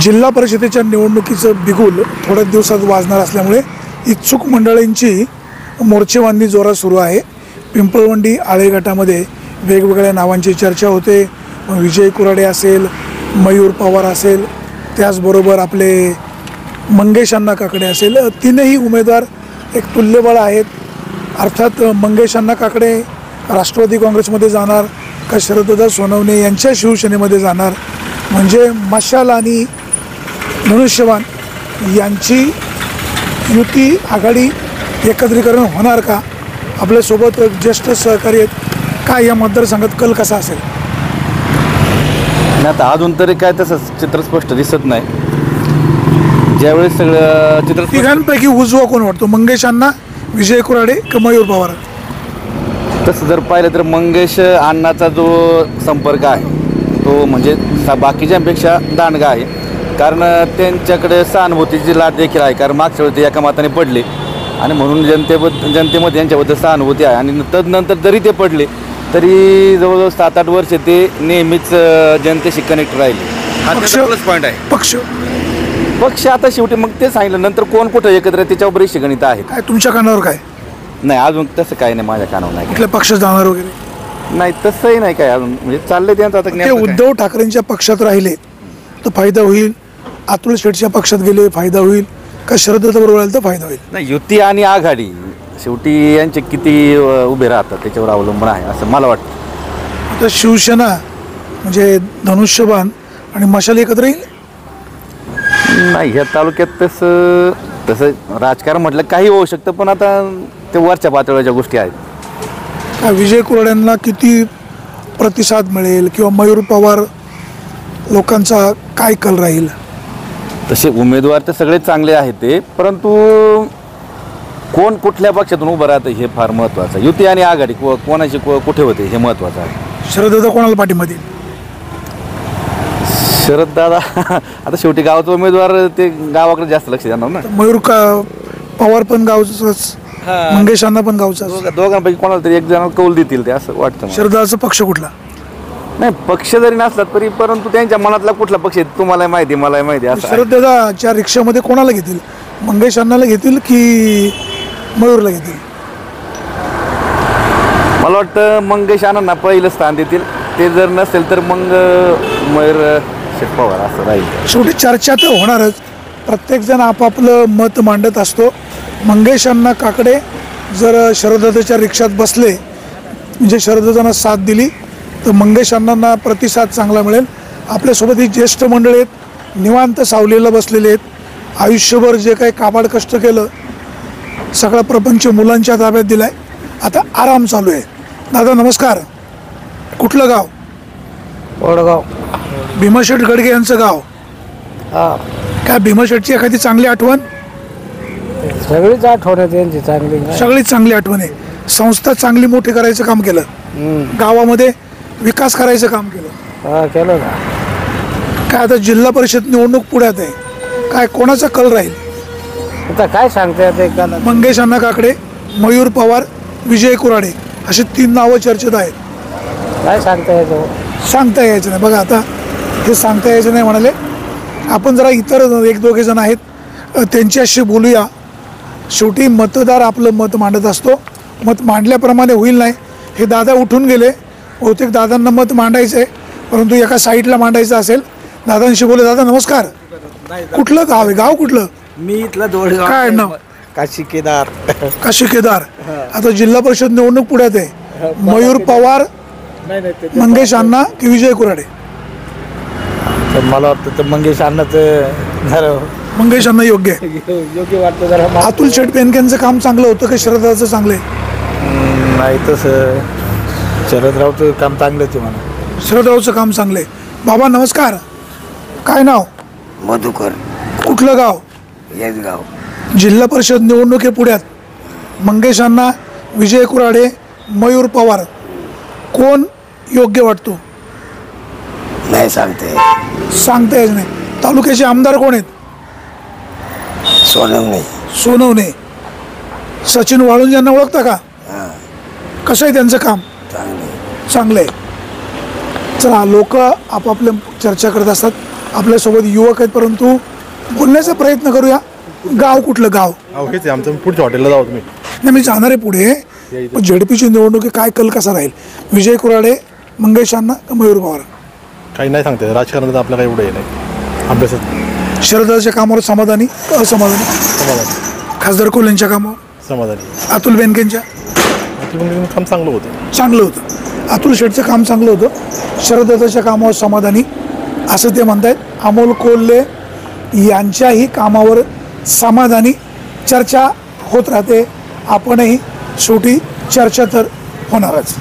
जिल्हा परिषदेच्या निवडणुकीचं बिगुल थोड्याच दिवसात वाजणार असल्यामुळे इच्छुक मंडळींची मोर्चेबांधणी जोरात सुरू आहे। पिंपळवंडी आळे गटामध्ये वेगवेगळ्या नावांची चर्चा होते। विजय कुराडे असेल, मयूर पवार असेल, त्याचबरोबर आपले मंगेश अण्णा काकडे असेल, तीनही उमेदवार एक तुल्यबळ आहेत। अर्थात मंगेश अण्णा काकडे राष्ट्रवादी काँग्रेसमध्ये जाणार का शरददादा सोनवणे यांच्या शिवसेनेमध्ये जाणार, म्हणजे मशाल आणि धनुष्यबाण यांची युती आघाडी एकत्रीकरण होणार का? आपल्यासोबत ज्येष्ठ सहकारी आहेत। काय या मतदारसंघात कल कसा असेल? आता अजून तरी काय तसं चित्र स्पष्ट दिसत नाही। ज्यावेळेस सगळं चित्र तिघांपैकी उजवा कोण वाटतो, मंगेश अण्णा, विजय कुराडे का मयूर पवार? तसं जर पाहिलं तर मंगेश अण्णाचा जो संपर्क आहे तो म्हणजे बाकीच्यांपेक्षा दांडगा आहे, कारण त्यांच्याकडे सहानुभूतीची लाट देखील आहे। कारण मागच्या वेळी ते एका मताने पडले आणि म्हणून जनतेमध्ये यांच्याबद्दल सहानुभूती आहे। आणि तदनंतर जरी ते पडले तरी जवळजवळ 7-8 वर्ष ते नेहमीच जनतेशी कनेक्ट राहिले। हा त्याचा प्लस पॉईंट आहे। पक्ष आता शेवटी मग ते सांगितलं नंतर कोण कुठं एकत्र त्याच्यावर बरीचशी गणित आहेत। काय तुमच्या कानावर काय नाही अजून तसं काही नाही, माझ्या कानावर नाही। कुठल्या पक्षात जाणार वगैरे नाही तसंही नाही काय अजून, म्हणजे चाललंय त्यांचं आता ते उद्धव ठाकरेंच्या पक्षात राहिले तर फायदा होईल, अतुल शेठच्या पक्षात गेले फायदा होईल का शरददादा बरोबर राहिले तर फायदा होईल? नाही, युती आणि आघाडी शेवटी यांचे किती उभे राहतात त्याच्यावर अवलंबून आहे असं मला वाटतं। आता शिवसेना म्हणजे धनुष्यबाण आणि मशाल एकत्र येईल? नाही, ह्या तालुक्यात तसं राजकारण म्हटलं काही होऊ शकतं, पण आता ते वरच्या पातळीच्या गोष्टी आहेत। विजय कुराड्यांना किती प्रतिसाद मिळेल किंवा मयूर पवार लोकांचा काय कल राहील? तसे उमेदवार तर सगळे चांगले आहेत ते, परंतु कोण कुठल्या पक्षातून उभं राहतं हे फार महत्त्वाचं आहे। युती आणि आघाडी कोणाची कुठे होते हे महत्त्वाचं आहे। शरददादा कोणाला पाठिंबा देईल? शरददादा आता शेवटी गावाचा उमेदवार ते गावाकडे जास्त लक्ष देणार ना। मयूर पवार पण गावचाच, मंगेश अण्णा पण गावचाच, दोघांपैकी कोणाला तरी एक जण कौल देतील ते असं वाटतं। शरददादाचा पक्ष कुठला? नाही, पक्ष जरी नसला तरी परंतु त्यांच्या मनातला कुठला पक्ष आहे तुम्हाला माहिती, मला माहिती असं। शरददादाच्या रिक्षामध्ये कोणाला घेतील? मंगेश अण्णाला घेतील की मयूरला घेतील? मला वाटतं मंगेश अण्णांना पहिलं स्थान देतील, ते जर नसेल तर मग मयूर पवार असं राहील। शेवटी चर्चा तर होणारच, प्रत्येकजण आपापलं मत मांडत असतो। मंगेश अण्णा काकडे जर शरददादाच्या रिक्षात बसले म्हणजे शरददादांना साथ दिली तर मंगेश अण्णांना प्रतिसाद चांगला मिळेल। आपल्यासोबत ही ज्येष्ठ मंडळी आहेत, निवांत सावलीला बसलेले आहेत। आयुष्यभर जे काही काबाड कष्ट केलं सगळा प्रपंच मुलांच्या ताब्यात दिलाय, आता आराम चालू आहे। दादा नमस्कार, कुठलं गाव? वडगाव। भीमाशेठ गडगे यांचं गाव? हा, काय भीमाशेठची एखादी चांगली आठवण? सगळीच आठवण आहे त्यांची चांगली। सगळीच चांगली आठवण आहे। संस्था चांगली मोठी करायचं काम केलं, गावामध्ये विकास करायचं काम केलं। हा, केलं ना। काय आता जिल्हा परिषद निवडणूक पुढ्यात आहे, काय कोणाचा कल राहील? आता काय सांगता येते का? मंगेश अण्णा काकडे, मयूर पवार, विजय कुराडे अशी 3 नावं चर्चेत आहेत। काय सांगता येतो? सांगता यायचं नाही बघा, आता हे सांगता यायचं नाही म्हणाले। आपण जरा इतर 1-2 जण आहेत त्यांच्याशी बोलूया। शेवटी मतदार आपलं मत मांडत असतो, मत मांडल्याप्रमाणे होईल नाही। हे दादा उठून गेले, बहुतेक दादांना मत मांडायचं आहे परंतु एका साईडला मांडायचं असेल। दादांशी बोलू। दादा नमस्कार, कुठलं गाव आहे? गाव कुठलं? मी इथला दोडगाव। काय नाव? काशी केदार। काशी केदार। आता जिल्हा परिषद निवडणूक पुढ्यात आहे, मयूर पवार, मंगेश अण्णा की विजय कुराडे? मला वाटतं तर मंगेश अण्णाचं मंगेश अण्णा योग्य आहे, योग्य वाटतं जरा। अतुल शेठ बेनकेंचं काम चांगलं होतं का शरददादाचं चांगलं आहे? नाही, तसं शरदरावचं काम चांगलंच आहे म्हणा। शरदरावचं काम चांगलं आहे। बाबा नमस्कार, काय नाव? मधुकर। कुठलं गाव? येसगाव। जिल्हा परिषद निवडणूक आहे पुढ्यात, मंगेश अण्णा, विजय कुराडे, मयूर पवार, कोण योग्य वाटतो? नाही सांगते, सांगता येत नाही। तालुक्याचे आमदार कोण आहेत? सोनवणे। सोनवणे। सचिन वाळुंज यांना ओळखता का? कसं आहे त्यांचं काम? चांगलं आहे। चला, लोक आपापल्या चर्चा करत असतात। आपल्यासोबत युवक आहेत, परंतु बोलण्याचा प्रयत्न करूया. गाव कुठलं गाव? अहो हेच आहे आमचं, पुढच्या हॉटेलला जाऊ तुम्ही. नाही, मी जाणार आहे पुढे. पण झेडपीची निवडणुकी काय कल कसा राहील? विजय कुराडे, मंगेश अण्णा का मयूर पवार? काही नाही सांगते, राजकारणात आपलं काही एवढं हे नाही. अभ्यासात शरदाच्या कामावर समाधानी का असमाधानी? समाधानी. खासदार कोल्हेंच्या कामावर? समाधानी. अतुल बेनकेंच्या? आपलं काम चांगलं होतं. चांगलं होतं. अतुल शेठचं काम चांगलं होतं. शरदाच्या कामावर समाधानी असं ते म्हणतायत. अमोल कोल्हे यांच्याही कामावर समाधानी. चर्चा होत राहते. आपणही शेवटी चर्चा तर होणारच.